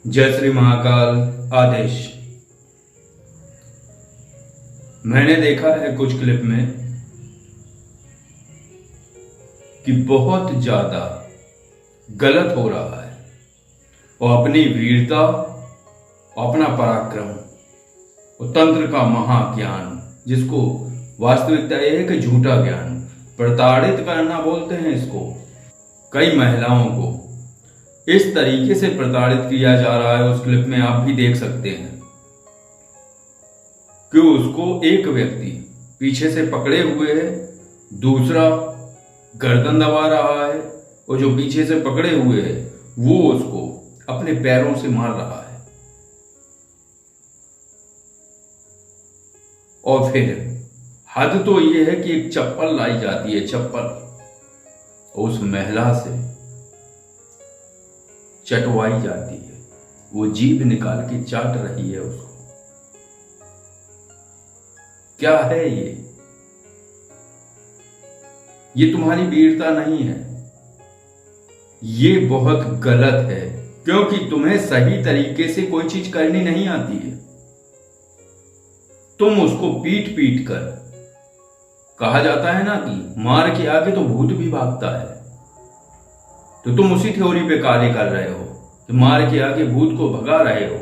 जय श्री महाकाल। आदेश। मैंने देखा है कुछ क्लिप में कि बहुत ज्यादा गलत हो रहा है और अपनी वीरता, अपना पराक्रम और तंत्र का महाज्ञान, जिसको वास्तविकता यह है कि झूठा ज्ञान, प्रताड़ित करना बोलते हैं इसको। कई महिलाओं को इस तरीके से प्रताड़ित किया जा रहा है, उस क्लिप में आप भी देख सकते हैं कि उसको एक व्यक्ति पीछे से पकड़े हुए है, दूसरा गर्दन दबा रहा है और जो पीछे से पकड़े हुए है वो उसको अपने पैरों से मार रहा है। और फिर हद तो यह है कि एक चप्पल लाई जाती है, चप्पल उस महिला से चटवाई जाती है, वो जीभ निकाल के चाट रही है उसको। क्या है ये तुम्हारी वीरता नहीं है, ये बहुत गलत है, क्योंकि तुम्हें सही तरीके से कोई चीज करनी नहीं आती है। तुम उसको पीट पीट कर, कहा जाता है ना कि मार के आगे तो भूत भी भागता है, तो तुम उसी थ्योरी पे कार्य कर रहे हो कि मार के आगे भूत को भगा रहे हो।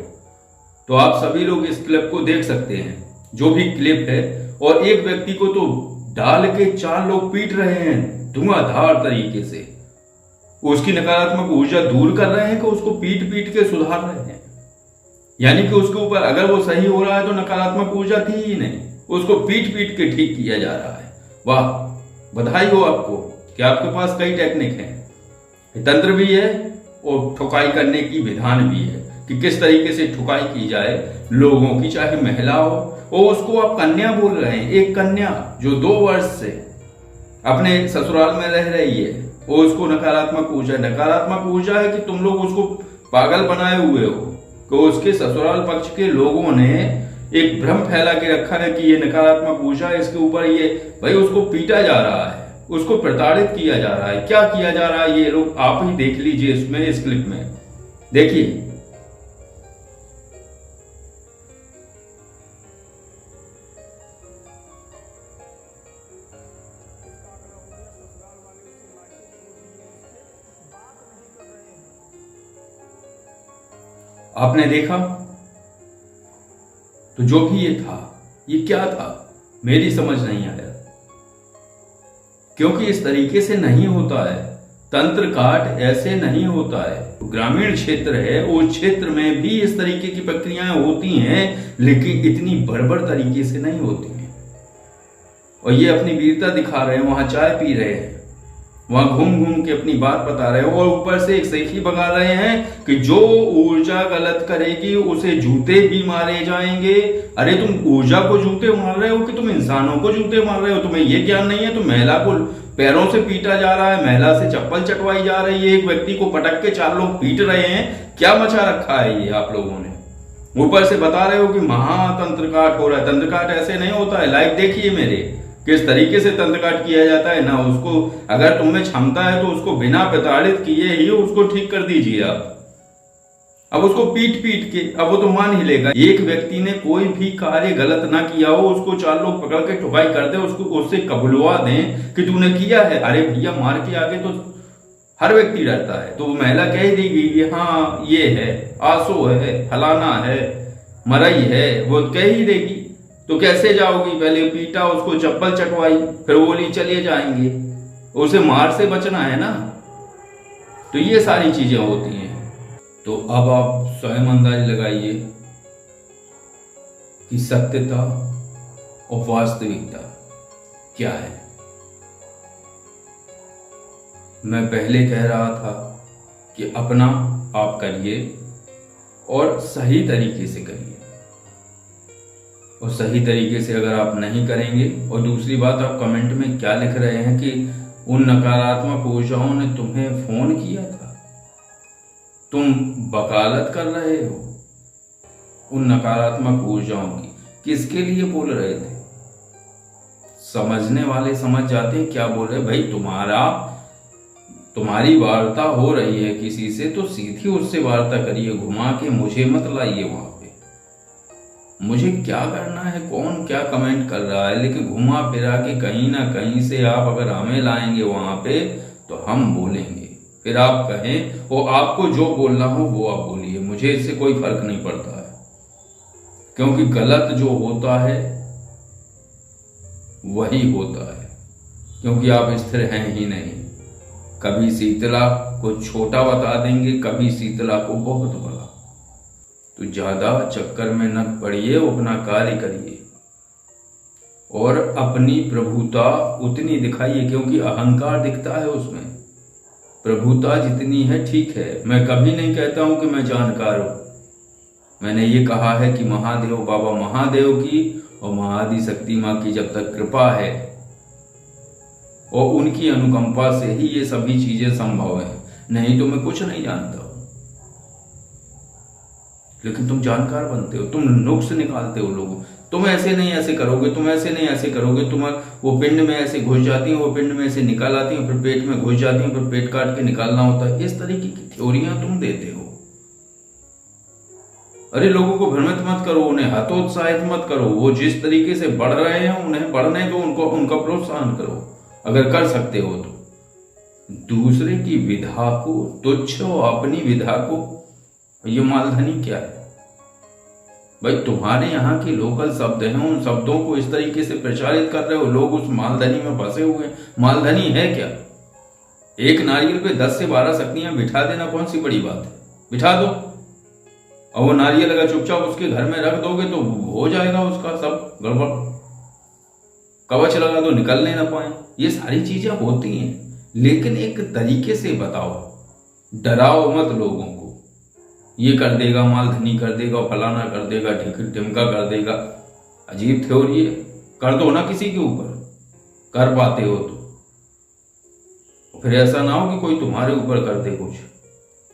तो आप सभी लोग इस क्लिप को देख सकते हैं, जो भी क्लिप है, और एक व्यक्ति को तो डाल के 4 लोग पीट रहे हैं धुआंधार तरीके से। उसकी नकारात्मक ऊर्जा दूर कर रहे हैं कि उसको पीट पीट के सुधार रहे हैं। यानी कि उसके ऊपर अगर वो सही हो रहा है तो नकारात्मक ऊर्जा थी ही नहीं, उसको पीट पीट के ठीक किया जा रहा है। वाह, बधाई हो आपको कि आपके पास कई टेक्निक हैं, तंत्र भी है और ठुकाई करने की विधान भी है कि किस तरीके से ठुकाई की जाए लोगों की, चाहे महिला हो। और उसको आप कन्या बोल रहे हैं, एक कन्या जो 2 वर्ष से अपने ससुराल में रह रही है, वो उसको नकारात्मक ऊर्जा है कि तुम लोग उसको पागल बनाए हुए हो कि उसके ससुराल पक्ष के लोगों ने एक भ्रम फैला के रखा है कि ये नकारात्मक ऊर्जा है, इसके ऊपर ये भाई उसको पीटा जा रहा है, उसको प्रताड़ित किया जा रहा है। क्या किया जा रहा है ये लोग आप ही देख लीजिए, इसमें इस क्लिप में देखिए। आपने देखा तो जो भी ये था, ये क्या था मेरी समझ नहीं आया, क्योंकि इस तरीके से नहीं होता है। तंत्र काट ऐसे नहीं होता है। ग्रामीण क्षेत्र है, उस क्षेत्र में भी इस तरीके की प्रक्रियाएं होती हैं, लेकिन इतनी बर्बर तरीके से नहीं होती हैं। और ये अपनी वीरता दिखा रहे हैं, वहां चाय पी रहे हैं, वहां घूम घूम के अपनी बात बता रहे हैं, और ऊपर से एक सेखी भगा रहे हैं कि जो ऊर्जा गलत करेगी उसे जूते भी मारे जाएंगे। अरे तुम ऊर्जा को जूते मार रहे हो कि तुम इंसानों को जूते मार रहे हो? तुम्हें यह ज्ञान नहीं है। तो महिला को पैरों से पीटा जा रहा है, महिला से चप्पल चटवाई जा रही है, एक व्यक्ति को पटक के 4 लोग पीट रहे हैं। क्या मचा रखा है ये आप लोगों ने? ऊपर से बता रहे हो कि महातंत्र काट हो रहा है। तंत्र काट ऐसे नहीं होता है। लाइव देखिए मेरे, किस तरीके से तंत्र काट किया जाता है ना। उसको अगर तुम में क्षमता है तो उसको बिना प्रताड़ित किए ही उसको ठीक कर दीजिए आप। अब उसको पीट पीट के, अब वो तो मान ही लेगा। एक व्यक्ति ने कोई भी कार्य गलत ना किया हो, उसको 4 लोग पकड़ के ठुकाई कर दे, उसको उससे कबुलवा दें कि तूने किया है। अरे भैया, मार के आगे तो हर व्यक्ति डरता है। तो वो महिला कह देगी कि हाँ ये है, आंसू है, फलाना है, मरई है, वो कह ही देगी। तो कैसे जाओगी? पहले पीटा, उसको चप्पल चटवाई, फिर बोली चले जाएंगे। उसे मार से बचना है ना। तो ये सारी चीजें होती हैं। तो अब आप स्वयं अंदाज लगाइए कि सत्यता और वास्तविकता क्या है। मैं पहले कह रहा था कि अपना आप करिए और सही तरीके से करिए, और सही तरीके से अगर आप नहीं करेंगे, और दूसरी बात, आप कमेंट में क्या लिख रहे हैं कि उन नकारात्मक ऊर्जाओं ने तुम्हें फोन किया था, तुम वकालत कर रहे हो उन नकारात्मक ऊर्जाओं की। किसके लिए बोल रहे थे? समझने वाले समझ जाते हैं क्या बोल रहे। भाई तुम्हारा तुम्हारी वार्ता हो रही है किसी से तो सीधी उससे वार्ता करिए, घुमा के मुझे मत लाइए वहां पे। मुझे क्या करना है, कौन क्या कमेंट कर रहा है, लेकिन घुमा फिरा के कहीं ना कहीं से आप अगर हमें लाएंगे वहां पे तो हम बोलेंगे, फिर आप कहें और आपको जो बोलना हो वो आप बोलिए, मुझे इससे कोई फर्क नहीं पड़ता है। क्योंकि गलत जो होता है वही होता है, क्योंकि आप स्थिर हैं ही नहीं। कभी शीतला को छोटा बता देंगे, कभी शीतला को बहुत बड़ा। तो ज्यादा चक्कर में न पड़िए, अपना कार्य करिए और अपनी प्रभुता उतनी दिखाइए, क्योंकि अहंकार दिखता है उसमें। प्रभुता जितनी है ठीक है। मैं कभी नहीं कहता हूं कि मैं जानकार हूं। मैंने ये कहा है कि महादेव बाबा महादेव की और महाआदि शक्ति मां की जब तक कृपा है और उनकी अनुकंपा से ही ये सभी चीजें संभव है, नहीं तो मैं कुछ नहीं जानता हूं। लेकिन तुम जानकार बनते हो, तुम नुक्स निकालते हो लोगों, तुम ऐसे नहीं ऐसे करोगे, तुम ऐसे नहीं ऐसे करोगे, तुम वो पिंड में ऐसे घुस जाती हो, वो पिंड में ऐसे निकाल आती हो, फिर पेट में घुस जाती हो, फिर पेट काट के निकालना होता है। इस तरीके की थ्योरियां तुम देते हो। अरे लोगों को भ्रमित मत करो, उन्हें हतोत्साहित मत करो। वो जिस तरीके से बढ़ रहे हैं उन्हें बढ़ने दो, उनका प्रोत्साहन करो अगर कर सकते हो तो। दूसरे की विधा को तुच्छ और अपनी विधा को, ये मालधनी क्या है भाई? तुम्हारे यहाँ के लोकल शब्द हैं, उन शब्दों को इस तरीके से प्रचारित कर रहे हो, लोग उस मालधनी में फंसे हुए। मालधनी है क्या? एक नारियल पे 10 से 12 शक्तियां बिठा देना कौन सी बड़ी बात है? बिठा दो और वो नारियल अगर चुपचाप उसके घर में रख दोगे तो हो जाएगा उसका सब गड़बड़। कवच लगा दो, निकलने ना पाए। ये सारी चीजें होती हैं, लेकिन एक तरीके से बताओ, डराओ मत लोगों को। ये कर देगा, मालधनी कर देगा, फलाना कर देगा, ढिमका कर देगा। अजीब थ्योरी है। कर दो ना किसी के ऊपर, कर पाते हो तो। फिर ऐसा ना हो कि कोई तुम्हारे ऊपर कर दे कुछ।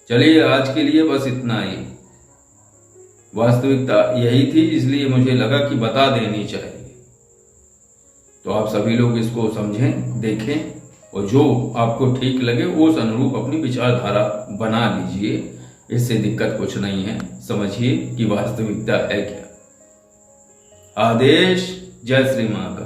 चलिए आज के लिए बस इतना ही। वास्तविकता यही थी, इसलिए मुझे लगा कि बता देनी चाहिए। तो आप सभी लोग इसको समझें, देखें और जो आपको ठीक लगे उस अनुरूप अपनी विचारधारा बना लीजिए। इससे दिक्कत कुछ नहीं है। समझिए कि वास्तविकता है क्या। आदेश। जय श्री महाकाल।